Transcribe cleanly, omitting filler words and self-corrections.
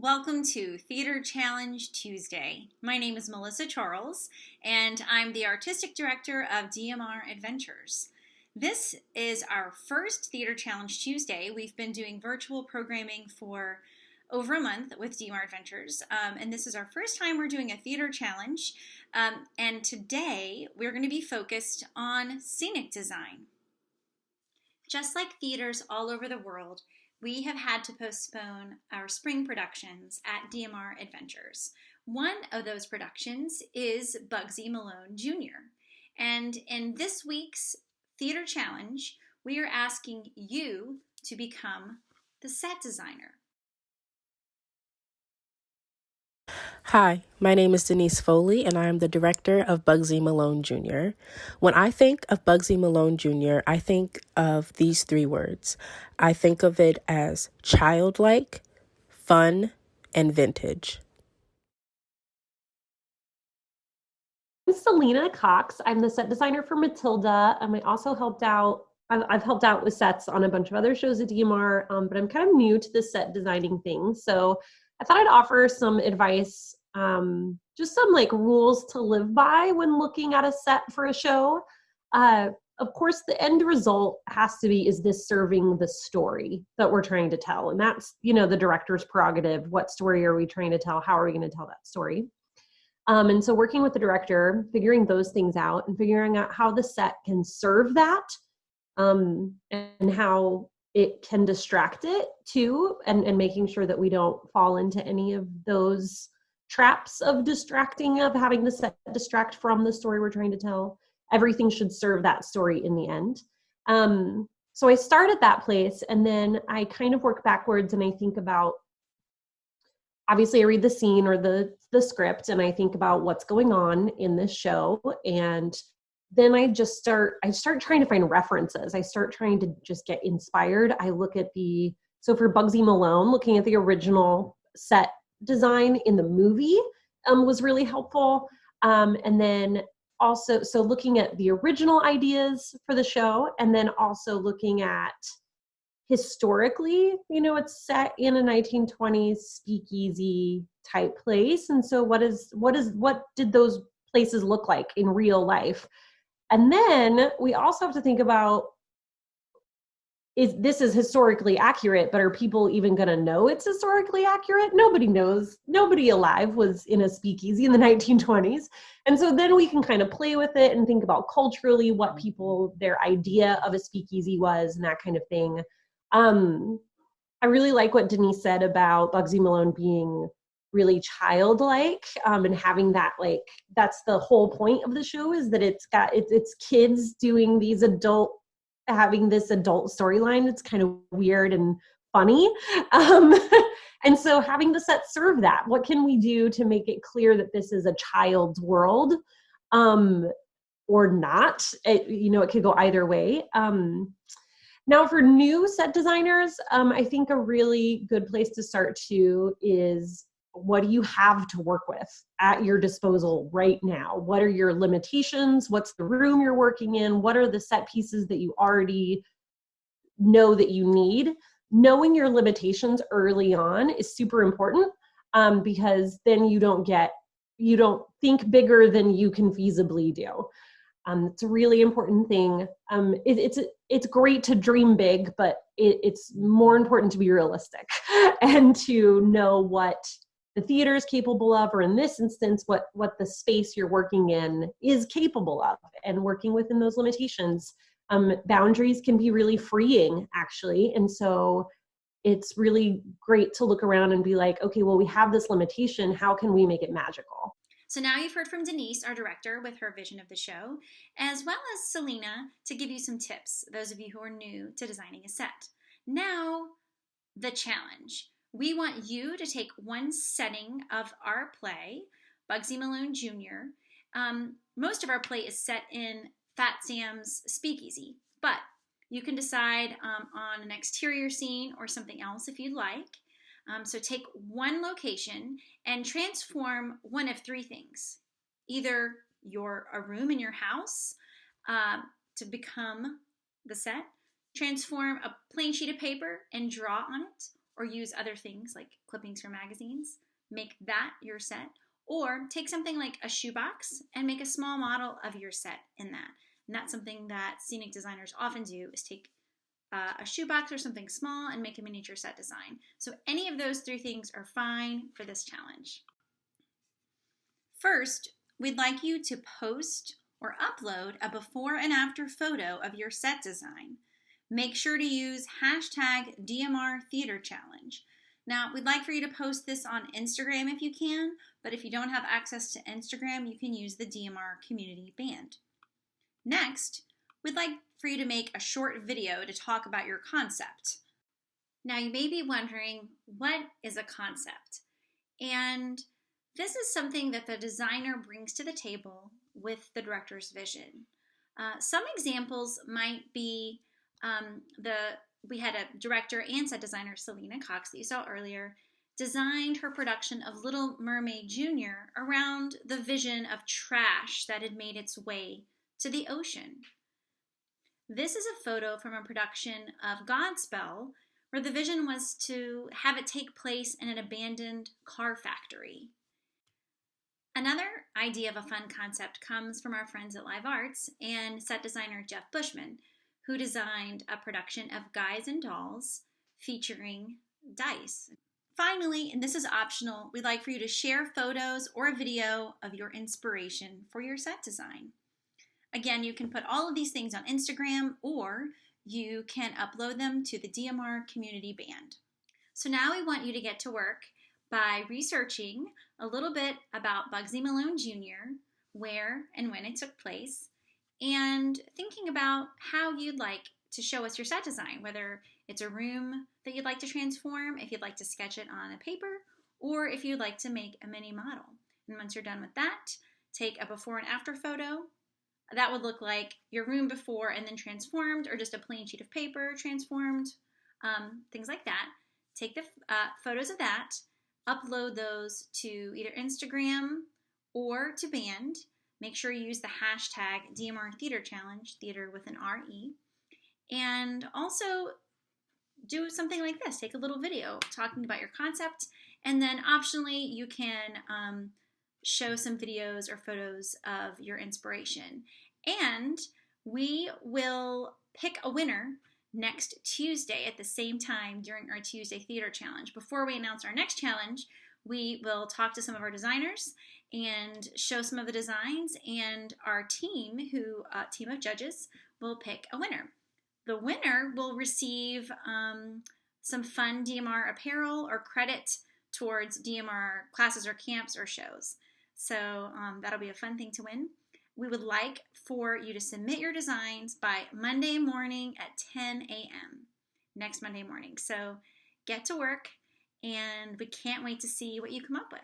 Welcome to Theater Challenge Tuesday. My name is Melissa Charles, and I'm the Artistic Director of DMR Adventures. This is our first Theater Challenge Tuesday. We've been doing virtual programming for over a month with DMR Adventures, and this is our first time we're doing a theater challenge. And today we're going to be focused on scenic design. Just like theaters all over the world, we have had to postpone our spring productions at DMR Adventures. One of those productions is Bugsy Malone Jr. And in this week's Theater Challenge, we are asking you to become the set designer. Hi, my name is Denise Foley, and I am the director of Bugsy Malone Jr. When I think of Bugsy Malone Jr., I think of these three words. I think of it as childlike, fun, and vintage. I'm Selena Cox. I'm the set designer for Matilda. I also helped out. I've helped out with sets on a bunch of other shows at DMR, but I'm kind of new to the set designing thing. So I thought I'd offer some advice, just some like rules to live by when looking at a set for a show. Of course, the end result has to be, is this serving the story that we're trying to tell? And that's, the director's prerogative. What story are we trying to tell? How are we going to tell that story? And so working with the director, figuring those things out and figuring out how the set can serve that, and how it can distract it too, and making sure that we don't fall into any of those traps of having the set distract from the story we're trying to tell. Everything should serve that story in the end. So I start at that place, and then I kind of work backwards, and I think about, obviously I read the scene or the script, and I think about what's going on in this show. And then I start trying to find references. I start trying to just get inspired. I look at so for Bugsy Malone, looking at the original set design in the movie was really helpful. And then also, so looking at the original ideas for the show, and then also looking at historically, it's set in a 1920s speakeasy type place. And so what did those places look like in real life? And then we also have to think about, this is historically accurate, but are people even going to know it's historically accurate? Nobody knows. Nobody alive was in a speakeasy in the 1920s. And so then we can kind of play with it and think about culturally what their idea of a speakeasy was and that kind of thing. I really like what Denise said about Bugsy Malone being really childlike, and having that, that's the whole point of the show, is that it's kids doing having this adult storyline. It's kind of weird and funny. And so having the set serve that, what can we do to make it clear that this is a child's world, or not? It could go either way. Now, for new set designers, I think a really good place to start too is, what do you have to work with at your disposal right now? What are your limitations? What's the room you're working in? What are the set pieces that you already know that you need? Knowing your limitations early on is super important, because then you don't think bigger than you can feasibly do. It's a really important thing. It's great to dream big, but it's more important to be realistic and to know what the theater is capable of, or in this instance, what the space you're working in is capable of, and working within those limitations. Boundaries can be really freeing, actually. And so it's really great to look around and be like, okay, well, we have this limitation. How can we make it magical? So now you've heard from Denise, our director, with her vision of the show, as well as Selena to give you some tips, those of you who are new to designing a set. Now, the challenge. We want you to take one setting of our play, Bugsy Malone Jr. Most of our play is set in Fat Sam's Speakeasy, but you can decide on an exterior scene or something else if you'd like. So take one location and transform one of three things. Either a room in your house to become the set, transform a plain sheet of paper and draw on it, or use other things like clippings from magazines. Make that your set. Or take something like a shoebox and make a small model of your set in that. And that's something that scenic designers often do, is take a shoebox or something small and make a miniature set design. So any of those three things are fine for this challenge. First, we'd like you to post or upload a before and after photo of your set design. Make sure to use hashtag DMR Theater Challenge. Now, we'd like for you to post this on Instagram if you can, but if you don't have access to Instagram, you can use the DMR Community Band. Next, we'd like for you to make a short video to talk about your concept. Now, you may be wondering, what is a concept? And this is something that the designer brings to the table with the director's vision. Some examples might be we had a director and set designer, Selena Cox, that you saw earlier, designed her production of Little Mermaid Jr. around the vision of trash that had made its way to the ocean. This is a photo from a production of Godspell, where the vision was to have it take place in an abandoned car factory. Another idea of a fun concept comes from our friends at Live Arts and set designer Jeff Bushman, who designed a production of Guys and Dolls featuring dice. Finally, and this is optional, we'd like for you to share photos or a video of your inspiration for your set design. Again, you can put all of these things on Instagram, or you can upload them to the DMR Community Band. So now we want you to get to work by researching a little bit about Bugsy Malone Jr., where and when it took place, and thinking about how you'd like to show us your set design, whether it's a room that you'd like to transform, if you'd like to sketch it on a paper, or if you'd like to make a mini model. And once you're done with that, take a before and after photo. That would look like your room before and then transformed, or just a plain sheet of paper transformed, things like that. Take the photos of that, upload those to either Instagram or to Band. Make sure you use the hashtag DMR Theater Challenge, theater with an R-E. And also do something like this. Take a little video talking about your concept, and then optionally you can show some videos or photos of your inspiration. And we will pick a winner next Tuesday at the same time during our Tuesday Theater Challenge. Before we announce our next challenge, we will talk to some of our designers and show some of the designs, and our team, team of judges, will pick a winner. The winner will receive some fun DMR apparel or credit towards DMR classes or camps or shows. So that'll be a fun thing to win. We would like for you to submit your designs by Monday morning at 10 a.m. next Monday morning. So get to work, and we can't wait to see what you come up with.